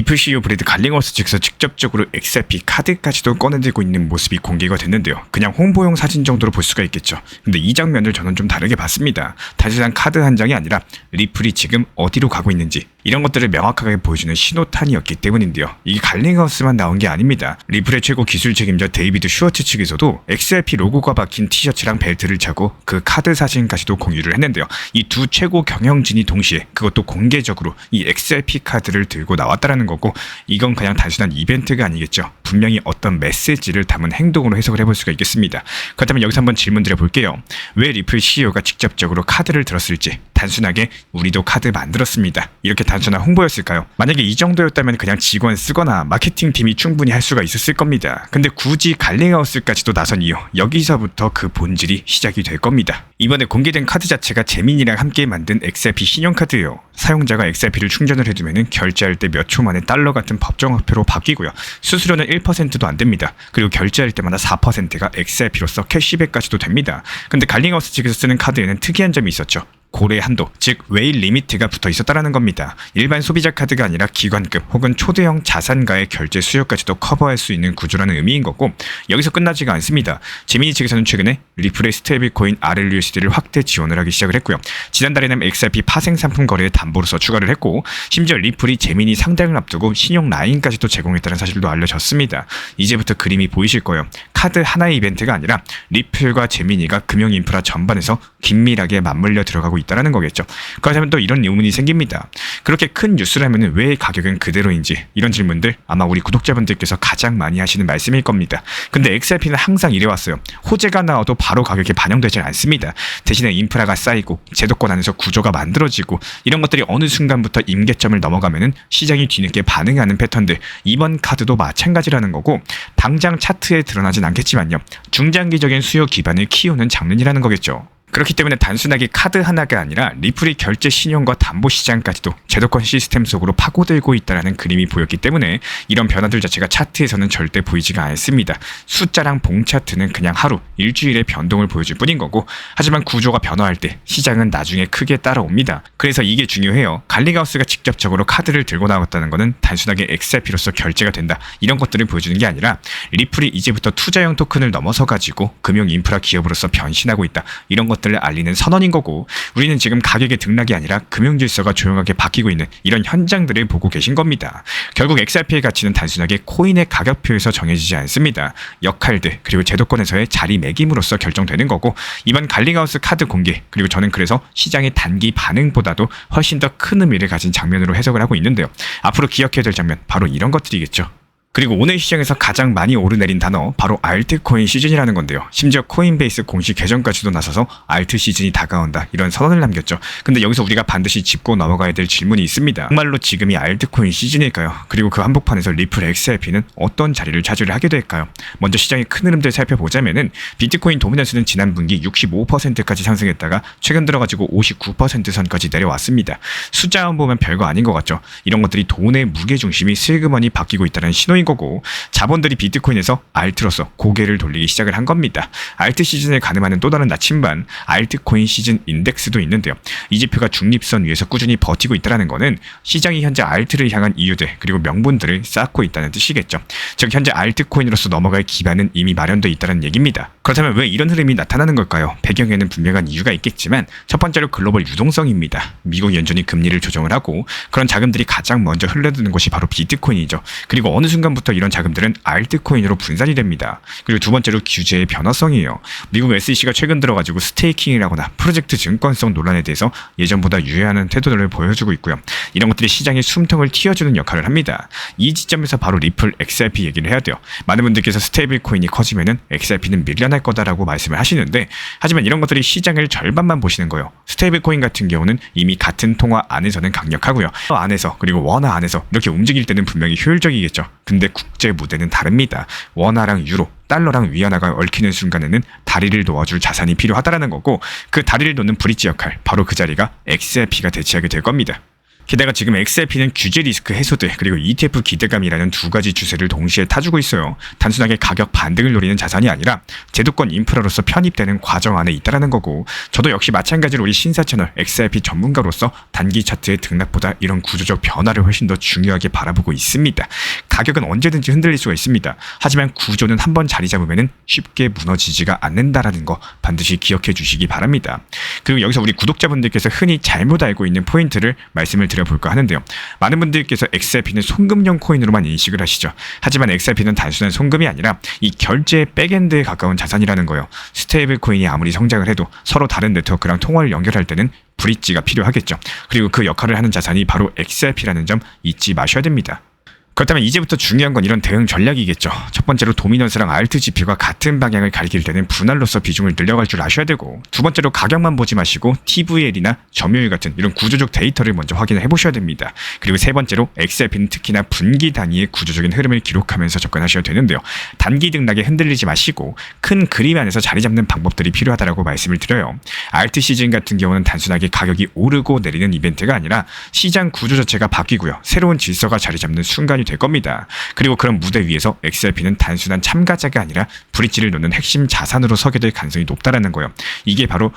리플 CEO 브래드 갈링하우스 측에서 직접적으로 XRP 카드까지도 꺼내들고 있는 모습이 공개가 됐는데요. 그냥 홍보용 사진 정도로 볼 수가 있겠죠. 근데 이 장면을 저는 좀 다르게 봤습니다. 단순한 카드 한 장이 아니라 리플이 지금 어디로 가고 있는지 이런 것들을 명확하게 보여주는 신호탄이었기 때문인데요. 이게 갈링하우스만 나온 게 아닙니다. 리플의 최고 기술 책임자 데이비드 슈워츠 측에서도 XRP 로고가 박힌 티셔츠랑 벨트를 차고 그 카드 사진까지도 공유를 했는데요. 이 두 최고 경영진이 동시에 그것도 공개적으로 이 XRP 카드를 들고 나왔다라는 거고, 이건 그냥 단순한 이벤트가 아니겠죠. 분명히 어떤 메시지를 담은 행동으로 해석을 해볼 수가 있겠습니다. 그렇다면 여기서 한번 질문 드려볼게요. 왜 리플 CEO가 직접적으로 카드를 들었을지, 단순하게 우리도 카드 만들었습니다, 이렇게 단순한 홍보였을까요? 만약에 이 정도였다면 그냥 직원 쓰거나 마케팅팀이 충분히 할 수가 있었을 겁니다. 근데 굳이 갈링하우스까지도 나선 이유, 여기서부터 그 본질이 시작이 될 겁니다. 이번에 공개된 카드 자체가 재민이랑 함께 만든 XRP 신용카드예요. 사용자가 XRP를 충전을 해두면 결제할 때 몇 초 만에 달러 같은 법정화폐로 바뀌고요. 수수료는 1%도 안 됩니다. 그리고 결제할 때마다 4%가 XRP로서 캐시백까지도 됩니다. 근데 갈링하우스 측에서 쓰는 카드에는 특이한 점이 있었죠. 고래 한도, 즉 웨일 리미트가 붙어 있었다라는 겁니다. 일반 소비자 카드가 아니라 기관급 혹은 초대형 자산가의 결제 수요까지도 커버할 수 있는 구조라는 의미인 거고, 여기서 끝나지가 않습니다. 재민이 측에서는 최근에 리플의 스테이블 코인 RLUSD를 확대 지원을 하기 시작을 했고요. 지난달에는 XRP 파생 상품 거래에 담보로서 추가를 했고, 심지어 리플이 재민이 상장을 앞두고 신용 라인까지도 제공했다는 사실도 알려졌습니다. 이제부터 그림이 보이실 거예요. 카드 하나의 이벤트가 아니라 리플과 재민이가 금융 인프라 전반에서 긴밀하게 맞물려 들어가고 있다는 거겠죠. 그렇다면 또 이런 의문이 생깁니다. 그렇게 큰 뉴스라면 왜 가격은 그대로인지, 이런 질문들 아마 우리 구독자분들께서 가장 많이 하시는 말씀일 겁니다. 근데 XRP는 항상 이래왔어요. 호재가 나와도 바로 가격에 반영되지 않습니다. 대신에 인프라가 쌓이고 제도권 안에서 구조가 만들어지고 이런 것들이 어느 순간부터 임계점을 넘어가면은 시장이 뒤늦게 반응하는 패턴들, 이번 카드도 마찬가지라는 거고, 당장 차트에 드러나진 않겠지만요, 중장기적인 수요 기반을 키우는 장면이라는 거겠죠. 그렇기 때문에 단순하게 카드 하나가 아니라 리플이 결제 신용과 담보 시장까지도 제도권 시스템 속으로 파고들고 있다는 그림이 보였기 때문에 이런 변화들 자체가 차트에서는 절대 보이지가 않습니다. 숫자랑 봉 차트는 그냥 하루, 일주일의 변동을 보여줄 뿐인 거고, 하지만 구조가 변화할 때 시장은 나중에 크게 따라옵니다. 그래서 이게 중요해요. 갈링하우스가 직접적으로 카드를 들고 나왔다는 것은 단순하게 XRP로서 결제가 된다, 이런 것들을 보여주는 게 아니라 리플이 이제부터 투자형 토큰을 넘어서 가지고 금융 인프라 기업으로서 변신하고 있다, 이런 것들을 알리는 선언인 거고, 우리는 지금 가격의 등락이 아니라 금융 질서가 조용하게 바뀌고 있는 이런 현장들을 보고 계신 겁니다. 결국 XRP의 가치는 단순하게 코인의 가격표에서 정해지지 않습니다. 역할들 그리고 제도권에서의 자리매김으로써 결정되는 거고, 이번 갈링하우스 카드 공개, 그리고 저는 그래서 시장의 단기 반응보다도 훨씬 더 큰 의미를 가진 장면으로 해석을 하고 있는데요. 앞으로 기억해야 될 장면, 바로 이런 것들이겠죠. 그리고 오늘 시장에서 가장 많이 오르내린 단어, 바로 알트코인 시즌이라는 건데요. 심지어 코인베이스 공식 계정까지도 나서서 알트 시즌이 다가온다, 이런 선언을 남겼죠. 근데 여기서 우리가 반드시 짚고 넘어가야 될 질문이 있습니다. 정말로 지금이 알트코인 시즌일까요? 그리고 그 한복판에서 리플 XRP는 어떤 자리를 차지를 하게 될까요? 먼저 시장의 큰 흐름들 살펴보자면은, 비트코인 도미넌스는 지난 분기 65%까지 상승했다가 최근 들어가지고 59% 선까지 내려왔습니다. 숫자만 보면 별거 아닌 것 같죠. 이런 것들이 돈의 무게중심이 슬그머니 바뀌고 있다는 신호인 거고, 자본들이 비트코인에서 알트로서 고개를 돌리기 시작을 한 겁니다. 알트 시즌을 가늠하는 또 다른 나침반, 알트코인 시즌 인덱스도 있는데요. 이 지표가 중립선 위에서 꾸준히 버티고 있다는 거는 시장이 현재 알트를 향한 이유들 그리고 명분들을 쌓고 있다는 뜻이겠죠. 즉 현재 알트코인으로서 넘어갈 기반은 이미 마련되어 있다는 얘기입니다. 그렇다면 왜 이런 흐름이 나타나는 걸까요? 배경에는 분명한 이유가 있겠지만, 첫 번째로 글로벌 유동성입니다. 미국 연준이 금리를 조정을 하고 그런 자금들이 가장 먼저 흘러드는 곳이 바로 비트코인이죠. 그리고 어느 순간 부터 이런 자금들은 알트코인으로 분산이 됩니다. 그리고 두 번째로 규제의 변화성이에요. 미국 SEC가 최근 들어가지고 스테이킹이라거나 프로젝트 증권성 논란에 대해서 예전보다 유예하는 태도를 보여주고 있고요. 이런 것들이 시장의 숨통을 틔워주는 역할을 합니다. 이 지점에서 바로 리플 XRP 얘기를 해야 돼요. 많은 분들께서 스테이블 코인이 커지면은 XRP는 밀려날 거다라고 말씀을 하시는데, 하지만 이런 것들이 시장을 절반만 보시는 거예요. 스테이블 코인 같은 경우는 이미 같은 통화 안에서는 강력하고요. 안에서 그리고 원화 안에서 이렇게 움직일 때는 분명히 효율적이겠죠. 근데 국제 무대는 다릅니다. 원화랑 유로, 달러랑 위안화가 얽히는 순간에는 다리를 놓아줄 자산이 필요하다라는 거고, 그 다리를 놓는 브릿지 역할, 바로 그 자리가 XRP가 대체하게 될 겁니다. 게다가 지금 XRP는 규제 리스크 해소돼 그리고 ETF 기대감이라는 두 가지 주세를 동시에 타주고 있어요. 단순하게 가격 반등을 노리는 자산이 아니라 제도권 인프라로서 편입되는 과정 안에 있다라는 거고, 저도 역시 마찬가지로 우리 신사 채널 XRP 전문가로서 단기 차트의 등락보다 이런 구조적 변화를 훨씬 더 중요하게 바라보고 있습니다. 가격은 언제든지 흔들릴 수가 있습니다. 하지만 구조는 한번 자리 잡으면 쉽게 무너지지가 않는다라는 거 반드시 기억해 주시기 바랍니다. 그리고 여기서 우리 구독자분들께서 흔히 잘못 알고 있는 포인트를 말씀을 드려볼까 하는데요. 많은 분들께서 XRP는 송금형 코인으로만 인식을 하시죠. 하지만 XRP는 단순한 송금이 아니라 이 결제의 백엔드에 가까운 자산이라는 거예요. 스테이블 코인이 아무리 성장을 해도 서로 다른 네트워크랑 통화를 연결할 때는 브릿지가 필요하겠죠. 그리고 그 역할을 하는 자산이 바로 XRP라는 점 잊지 마셔야 됩니다. 그렇다면 이제부터 중요한 건 이런 대응 전략이겠죠. 첫 번째로 도미넌스랑 알트 지표가 같은 방향을 가리킬 때는 분할로서 비중을 늘려갈 줄 아셔야 되고, 두 번째로 가격만 보지 마시고 TVL이나 점유율 같은 이런 구조적 데이터를 먼저 확인을 해보셔야 됩니다. 그리고 세 번째로 XRP는 특히나 분기 단위의 구조적인 흐름을 기록하면서 접근하셔야 되는데요. 단기 등락에 흔들리지 마시고 큰 그림 안에서 자리 잡는 방법들이 필요하다고 말씀을 드려요. 알트 시즌 같은 경우는 단순하게 가격이 오르고 내리는 이벤트가 아니라 시장 구조 자체가 바뀌고요. 새로운 질서가 자리 잡는 순간이 될 겁니다. 그리고 그런 무대 위에서 XRP는 단순한 참가자가 아니라 브릿지를 놓는 핵심 자산으로 서게 될 가능성이 높다라는 거예요. 이게 바로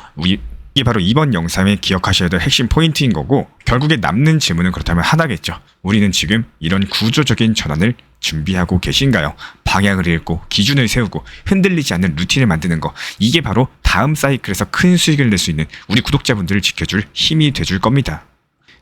이번 영상에 기억하셔야 될 핵심 포인트인 거고, 결국에 남는 질문은 그렇다면 하나겠죠. 우리는 지금 이런 구조적인 전환을 준비하고 계신가요? 방향을 읽고 기준을 세우고 흔들리지 않는 루틴을 만드는 거, 이게 바로 다음 사이클에서 큰 수익을 낼 수 있는 우리 구독자분들을 지켜줄 힘이 돼줄 겁니다.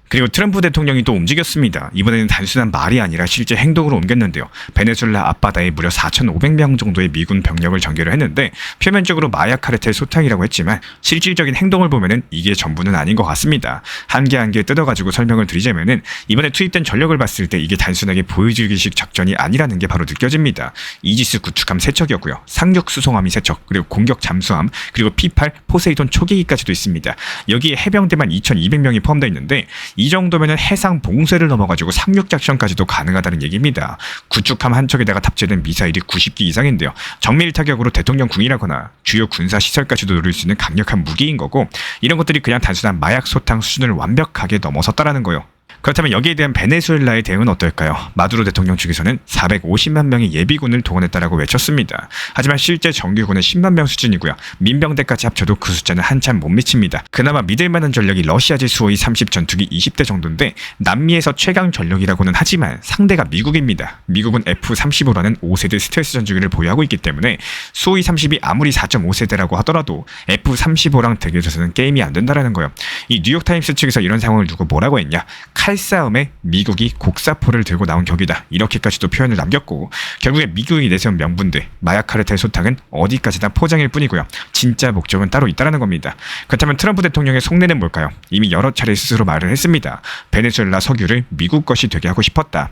그리고 트럼프 대통령이 또 움직였습니다. 이번에는 단순한 말이 아니라 실제 행동으로 옮겼는데요. 베네수엘라 앞바다에 무려 4,500명 정도의 미군 병력을 전개를 했는데, 표면적으로 마약 카르텔 소탕이라고 했지만 실질적인 행동을 보면은 이게 전부는 아닌 것 같습니다. 한 개 한 개 뜯어가지고 설명을 드리자면은, 이번에 투입된 전력을 봤을 때 이게 단순하게 보여주기식 작전이 아니라는 게 바로 느껴집니다. 이지스 구축함 3척이었고요. 상륙 수송함이 3척, 그리고 공격 잠수함, 그리고 P8 포세이돈 초계기까지도 있습니다. 여기에 해병대만 2,200명이 포함되어 있는데, 이 정도면 해상 봉쇄를 넘어가지고 상륙 작전까지도 가능하다는 얘기입니다. 구축함 한 척에다가 탑재된 미사일이 90기 이상인데요. 정밀 타격으로 대통령 궁이라거나 주요 군사 시설까지도 노릴 수 있는 강력한 무기인 거고, 이런 것들이 그냥 단순한 마약 소탕 수준을 완벽하게 넘어섰다라는 거예요. 그렇다면 여기에 대한 베네수엘라의 대응은 어떨까요? 마두로 대통령 측에서는 450만 명의 예비군을 동원했다라고 외쳤습니다. 하지만 실제 정규군은 10만 명 수준이고요. 민병대까지 합쳐도 그 숫자는 한참 못 미칩니다. 그나마 믿을만한 전력이 러시아제 수호이 30 전투기 20대 정도인데, 남미에서 최강 전력이라고는 하지만 상대가 미국입니다. 미국은 F-35라는 5세대 스텔스 전투기를 보유하고 있기 때문에 수호이 30이 아무리 4.5세대라고 하더라도 F-35랑 대결해서는 게임이 안 된다라는 거예요. 이 뉴욕타임스 측에서 이런 상황을 두고 뭐라고 했냐? 칼싸움에 미국이 곡사포를 들고 나온 격이다, 이렇게까지도 표현을 남겼고, 결국에 미국이 내세운 명분들 마약 카르텔 소탕은 어디까지나 포장일 뿐이고요. 진짜 목적은 따로 있다는 겁니다. 그렇다면 트럼프 대통령의 속내는 뭘까요? 이미 여러 차례 스스로 말을 했습니다. 베네수엘라 석유를 미국 것이 되게 하고 싶었다.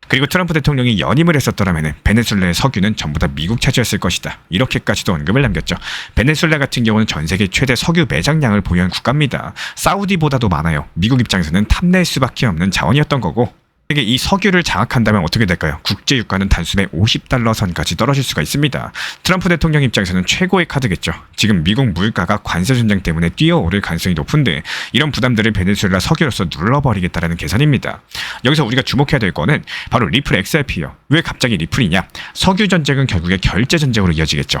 그리고 트럼프 대통령이 연임을 했었더라면 베네수엘라의 석유는 전부 다 미국 차지였을 것이다, 이렇게까지도 언급을 남겼죠. 베네수엘라 같은 경우는 전 세계 최대 석유 매장량을 보유한 국가입니다. 사우디보다도 많아요. 미국 입장에서는 탐낼 수밖에 없는 자원이었던 거고, 이 석유를 장악한다면 어떻게 될까요? 국제 유가는 단숨에 $50 선까지 떨어질 수가 있습니다. 트럼프 대통령 입장에서는 최고의 카드겠죠. 지금 미국 물가가 관세 전쟁 때문에 뛰어오를 가능성이 높은데, 이런 부담들을 베네수엘라 석유로서 눌러버리겠다라는 계산입니다. 여기서 우리가 주목해야 될 거는 바로 리플 XRP예요. 왜 갑자기 리플이냐? 석유 전쟁은 결국에 결제 전쟁으로 이어지겠죠.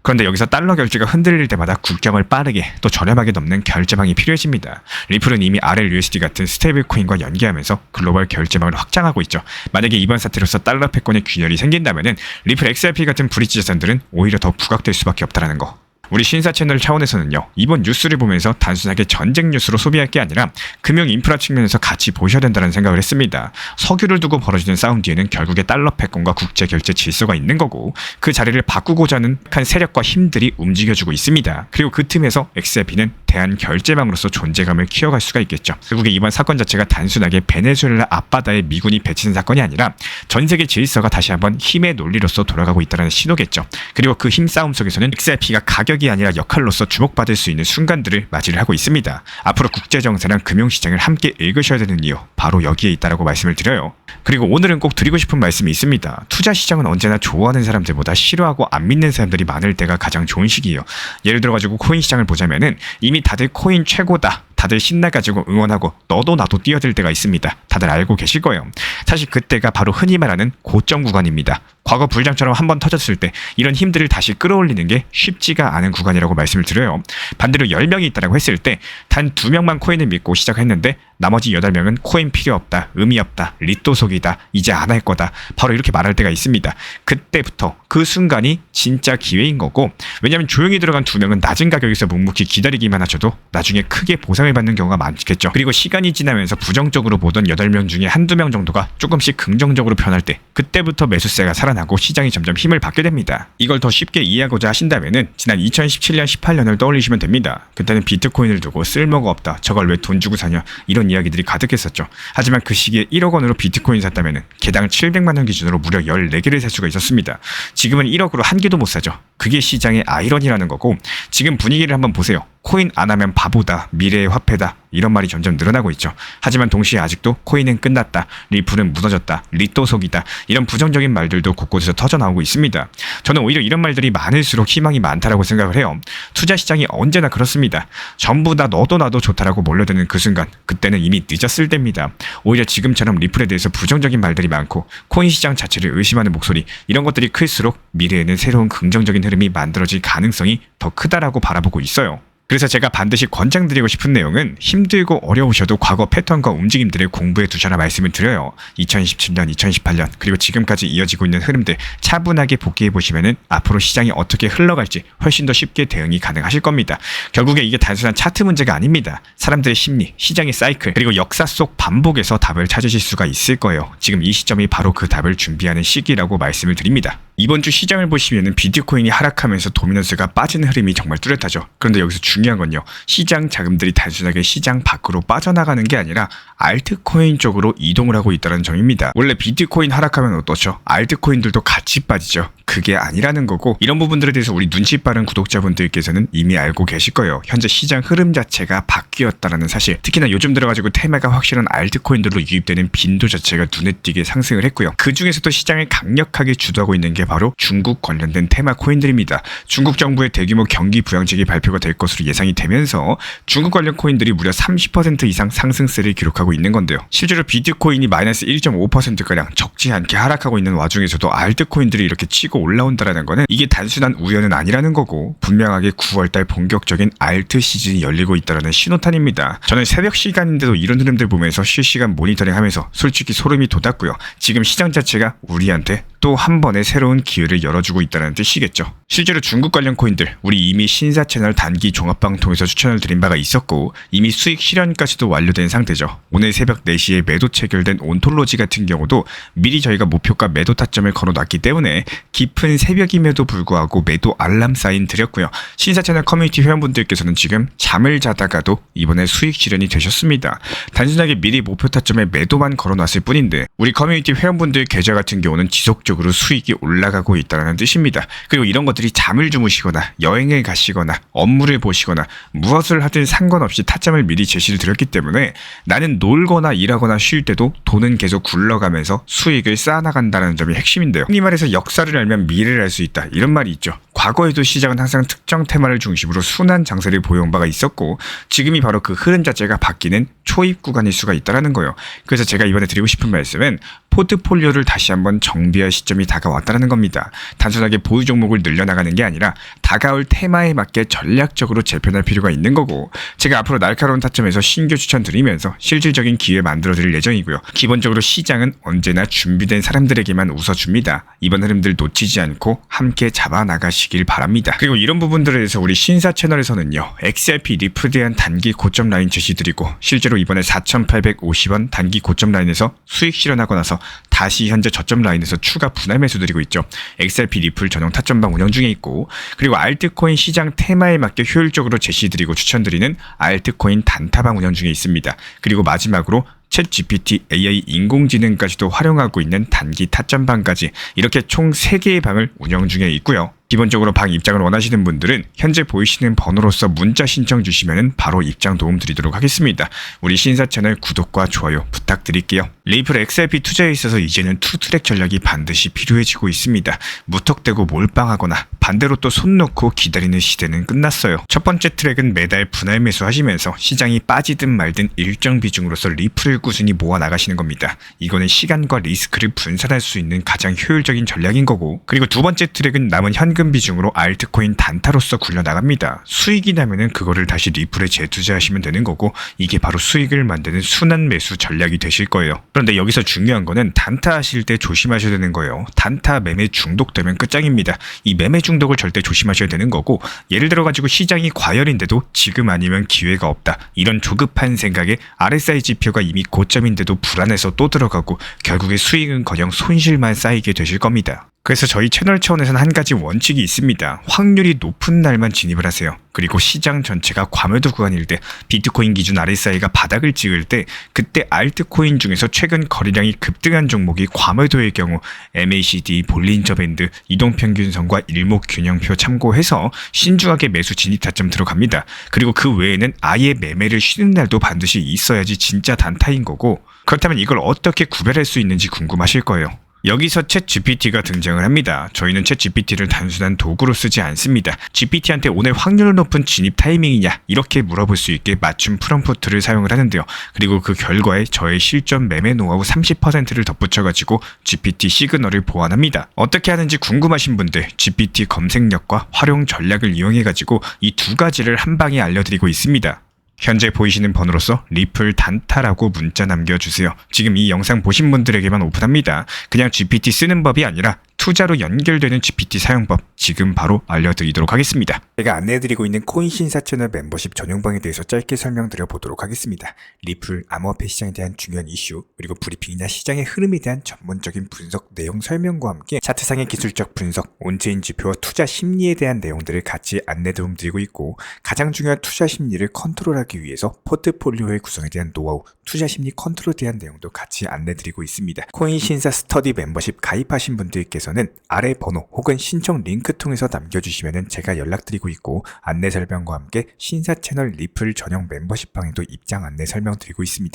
그런데 여기서 달러 결제가 흔들릴 때마다 국경을 빠르게 또 저렴하게 넘는 결제망이 필요해집니다. 리플은 이미 RLUSD 같은 스테이블 코인과 연계하면서 글로벌 결제망을 확장하고 있죠. 만약에 이번 사태로서 달러 패권의 균열이 생긴다면 리플 XRP 같은 브릿지 자산들은 오히려 더 부각될 수밖에 없다는 거. 우리 신사 채널 차원에서는요, 이번 뉴스를 보면서 단순하게 전쟁 뉴스로 소비할 게 아니라 금융 인프라 측면에서 같이 보셔야 된다는 생각을 했습니다. 석유를 두고 벌어지는 싸움 뒤에는 결국에 달러 패권과 국제 결제 질서가 있는 거고, 그 자리를 바꾸고자 하는 한 세력과 힘들이 움직여주고 있습니다. 그리고 그 틈에서 XRP는 대한 결제망으로서 존재감을 키워갈 수가 있겠죠. 결국에 이번 사건 자체가 단순하게 베네수엘라 앞바다에 미군이 배치된 사건이 아니라 전 세계 질서가 다시 한번 힘의 논리로서 돌아가고 있다는 신호겠죠. 그리고 그 힘싸움 속에서는 XRP가 가격이 아니라 역할로서 주목받을 수 있는 순간들을 맞이를 하고 있습니다. 앞으로 국제정세랑 금융시장을 함께 읽으셔야 되는 이유, 바로 여기에 있다라고 말씀을 드려요. 그리고 오늘은 꼭 드리고 싶은 말씀이 있습니다. 투자시장은 언제나 좋아하는 사람들보다 싫어하고 안 믿는 사람들이 많을 때가 가장 좋은 시기예요. 예를 들어가지고 코인 시장을 보자면은 이미 다들 코인 최고다, 다들 신나가지고 응원하고 너도 나도 뛰어들 때가 있습니다. 다들 알고 계실 거예요. 사실 그때가 바로 흔히 말하는 고점 구간입니다. 과거 불장처럼 한번 터졌을 때 이런 힘들을 다시 끌어올리는 게 쉽지가 않은 구간이라고 말씀을 드려요. 반대로 10명이 있다고 했을 때 단 2명만 코인을 믿고 시작했는데 나머지 8명은 코인 필요 없다, 의미 없다, 리또 속이다, 이제 안 할 거다, 바로 이렇게 말할 때가 있습니다. 그때부터 그 순간이 진짜 기회인 거고, 왜냐하면 조용히 들어간 2명은 낮은 가격에서 묵묵히 기다리기만 하셔도 나중에 크게 보상을 받는 경우가 많겠죠. 그리고 시간이 지나면서 부정적으로 보던 8명 중에 한두 명 정도가 조금씩 긍정적으로 변할 때, 그때부터 매수세가 살아나고 시장이 점점 힘을 받게 됩니다. 이걸 더 쉽게 이해하고자 하신다면은 지난 2017년 18년을 떠올리시면 됩니다. 그때는 비트코인을 두고 쓸모가 없다, 저걸 왜 돈 주고 사냐, 이런 이야기들이 가득했었죠. 하지만 그 시기에 1억 원으로 비트코인 샀다면 개당 700만 원 기준으로 무려 14개를 살 수가 있었습니다. 지금은 1억으로 한 개도 못 사죠. 그게 시장의 아이러니라는 거고, 지금 분위기를 한번 보세요. 코인 안 하면 바보다, 미래의 화폐다, 이런 말이 점점 늘어나고 있죠. 하지만 동시에 아직도 코인은 끝났다, 리플은 무너졌다, 리또 속이다, 이런 부정적인 말들도 곳곳에서 터져나오고 있습니다. 저는 오히려 이런 말들이 많을수록 희망이 많다라고 생각을 해요. 투자 시장이 언제나 그렇습니다. 전부 다 너도 나도 좋다라고 몰려드는 그 순간, 그때는 이미 늦었을 때입니다. 오히려 지금처럼 리플에 대해서 부정적인 말들이 많고 코인 시장 자체를 의심하는 목소리, 이런 것들이 클수록 미래에는 새로운 긍정적인 흐름이 만들어질 가능성이 더 크다라고 바라보고 있어요. 그래서 제가 반드시 권장드리고 싶은 내용은 힘들고 어려우셔도 과거 패턴과 움직임들을 공부해 두셔라 말씀을 드려요. 2017년, 2018년 그리고 지금까지 이어지고 있는 흐름들 차분하게 복귀해 보시면은 앞으로 시장이 어떻게 흘러갈지 훨씬 더 쉽게 대응이 가능하실 겁니다. 결국에 이게 단순한 차트 문제가 아닙니다. 사람들의 심리, 시장의 사이클, 그리고 역사 속 반복에서 답을 찾으실 수가 있을 거예요. 지금 이 시점이 바로 그 답을 준비하는 시기라고 말씀을 드립니다. 이번 주 시장을 보시면은 비트코인이 하락하면서 도미넌스가 빠지는 흐름이 정말 뚜렷하죠. 그런데 여기서 중요한 건요, 시장 자금들이 단순하게 시장 밖으로 빠져나가는 게 아니라 알트코인 쪽으로 이동을 하고 있다는 점입니다. 원래 비트코인 하락하면 어떻죠? 알트코인들도 같이 빠지죠. 그게 아니라는 거고, 이런 부분들에 대해서 우리 눈치 빠른 구독자분들께서는 이미 알고 계실 거예요. 현재 시장 흐름 자체가 바뀌었다는 사실, 특히나 요즘 들어가지고 테마가 확실한 알트코인들로 유입되는 빈도 자체가 눈에 띄게 상승을 했고요. 그 중에서도 시장을 강력하게 주도하고 있는 게 바로 중국 관련된 테마 코인들입니다. 중국 정부의 대규모 경기 부양책이 발표가 될 것으로 예상이 되면서 중국 관련 코인들이 무려 30% 이상 상승세를 기록하고 있는 건데요. 실제로 비트코인이 마이너스 1.5%가량 적지 않게 하락하고 있는 와중에서도 알트코인들이 이렇게 치고 올라온다는 거는 이게 단순한 우연은 아니라는 거고, 분명하게 9월달 본격적인 알트 시즌이 열리고 있다는 신호탄입니다. 저는 새벽 시간인데도 이런 흐름들 보면서 실시간 모니터링하면서 솔직히 소름이 돋았고요. 지금 시장 자체가 우리한테 또 한 번의 새로운 기회를 열어주고 있다는 뜻이겠죠. 실제로 중국 관련 코인들 우리 이미 신사 채널 단기 종합방통에서 추천을 드린 바가 있었고 이미 수익 실현까지도 완료된 상태죠. 오늘 새벽 4시에 매도 체결된 온톨로지 같은 경우도 미리 저희가 목표가 매도 타점을 걸어놨기 때문에 깊은 새벽임에도 불구하고 매도 알람 사인 드렸고요. 신사 채널 커뮤니티 회원분들께서는 지금 잠을 자다가도 이번에 수익 실현이 되셨습니다. 단순하게 미리 목표 타점에 매도만 걸어놨을 뿐인데 우리 커뮤니티 회원분들 계좌 같은 경우는 지속적으로 수익이 올라가고 있다는 뜻입니다. 그리고 이런 것들이 잠을 주무시거나 여행을 가시거나 업무를 보시거나 무엇을 하든 상관없이 타점을 미리 제시를 드렸기 때문에 나는 놀거나 일하거나 쉴 때도 돈은 계속 굴러가면서 수익을 쌓아나간다는 점이 핵심인데요. 흔히 말해서 역사를 알면 미래를 알 수 있다, 이런 말이 있죠. 과거에도 시장은 항상 특정 테마를 중심으로 순환 장세를 보여온 바가 있었고 지금이 바로 그 흐름 자체가 바뀌는 초입 구간일 수가 있다는 거예요. 그래서 제가 이번에 드리고 싶은 말씀은 포트폴리오를 다시 한번 정비할 시점이 다가왔다는 겁니다. 단순하게 보유 종목을 늘려나가는 게 아니라 다가올 테마에 맞게 전략적으로 재편할 필요가 있는 거고, 제가 앞으로 날카로운 타점에서 신규 추천 드리면서 실질적인 기회 만들어 드릴 예정이고요. 기본적으로 시장은 언제나 준비된 사람들에게만 웃어줍니다. 이번 흐름들 놓치지 않고 함께 잡아나가시길 바랍니다. 그리고 이런 부분들에 대해서 우리 신사 채널에서는요, XRP 리플에 대한 단기 고점 라인 제시드리고 실제로 이번에 4,850원 단기 고점 라인에서 수익 실현하고 나서 다시 현재 저점 라인에서 추가 분할 매수 드리고 있죠. XRP 리플 전용 타점방 운영 중에 있고, 그리고 알트코인 시장 테마에 맞게 효율적으로 제시드리고 추천드리는 알트코인 단타방 운영 중에 있습니다. 그리고 마지막으로 챗 GPT, AI 인공지능까지도 활용하고 있는 단기 타점방까지 이렇게 총 3개의 방을 운영 중에 있고요. 기본적으로 방 입장을 원하시는 분들은 현재 보이시는 번호로서 문자 신청 주시면 바로 입장 도움 드리도록 하겠습니다. 우리 신사 채널 구독과 좋아요 부탁드릴게요. 리플 XRP 투자에 있어서 이제는 투트랙 전략이 반드시 필요해지고 있습니다. 무턱대고 몰빵하거나 반대로 또 손 놓고 기다리는 시대는 끝났어요. 첫 번째 트랙은 매달 분할 매수하시면서 시장이 빠지든 말든 일정 비중으로서 리플을 꾸준히 모아 나가시는 겁니다. 이거는 시간과 리스크를 분산할 수 있는 가장 효율적인 전략인 거고, 그리고 두 번째 트랙은 남은 현금 비중으로 알트코인 단타로서 굴려 나갑니다. 수익이 나면은 그거를 다시 리플에 재투자하시면 되는 거고, 이게 바로 수익을 만드는 순환 매수 전략이 되실 거예요. 그런데 여기서 중요한 거는 단타 하실 때 조심하셔야 되는 거예요. 단타 매매 중독되면 끝장입니다. 이 매매 중독을 절대 조심하셔야 되는 거고, 예를 들어 가지고 시장이 과열인데도 지금 아니면 기회가 없다, 이런 조급한 생각에 RSI 지표가 이미 고점인데도 불안해서 또 들어가고 결국에 수익은커녕 손실만 쌓이게 되실 겁니다. 그래서 저희 채널 차원에서는 한 가지 원칙이 있습니다. 확률이 높은 날만 진입을 하세요. 그리고 시장 전체가 과매도 구간일 때, 비트코인 기준 RSI가 바닥을 찍을 때, 그때 알트코인 중에서 최근 거래량이 급등한 종목이 과매도의 경우 MACD, 볼린저 밴드, 이동평균선과 일목균형표 참고해서 신중하게 매수 진입 타점 들어갑니다. 그리고 그 외에는 아예 매매를 쉬는 날도 반드시 있어야지 진짜 단타인 거고, 그렇다면 이걸 어떻게 구별할 수 있는지 궁금하실 거예요. 여기서 챗 GPT가 등장을 합니다. 저희는 챗 GPT를 단순한 도구로 쓰지 않습니다. GPT한테 오늘 확률 높은 진입 타이밍이냐 이렇게 물어볼 수 있게 맞춤 프롬프트를 사용을 하는데요. 그리고 그 결과에 저의 실전 매매 노하우 30%를 덧붙여가지고 GPT 시그널을 보완합니다. 어떻게 하는지 궁금하신 분들 GPT 검색력과 활용 전략을 이용해가지고 이 두 가지를 한 방에 알려드리고 있습니다. 현재 보이시는 번호로서 리플 단타라고 문자 남겨주세요. 지금 이 영상 보신 분들에게만 오픈합니다. 그냥 GPT 쓰는 법이 아니라 투자로 연결되는 GPT 사용법 지금 바로 알려드리도록 하겠습니다. 제가 안내해드리고 있는 코인 신사 채널 멤버십 전용방에 대해서 짧게 설명드려 보도록 하겠습니다. 리플, 암호화폐 시장에 대한 중요한 이슈, 그리고 브리핑이나 시장의 흐름에 대한 전문적인 분석 내용 설명과 함께 차트상의 기술적 분석, 온체인 지표와 투자 심리에 대한 내용들을 같이 안내 도움 드리고 있고, 가장 중요한 투자 심리를 컨트롤하기 위해서 포트폴리오의 구성에 대한 노하우, 투자 심리 컨트롤에 대한 내용도 같이 안내드리고 있습니다. 코인 신사 스터디 멤버십 가입하신 분들께서는 아래 번호 혹은 신청 링크 통해서 남겨주시면 제가 연락드리고 있고, 안내 설명과 함께 신사 채널 리플 전용 멤버십 방에도 입장 안내 설명드리고 있습니다.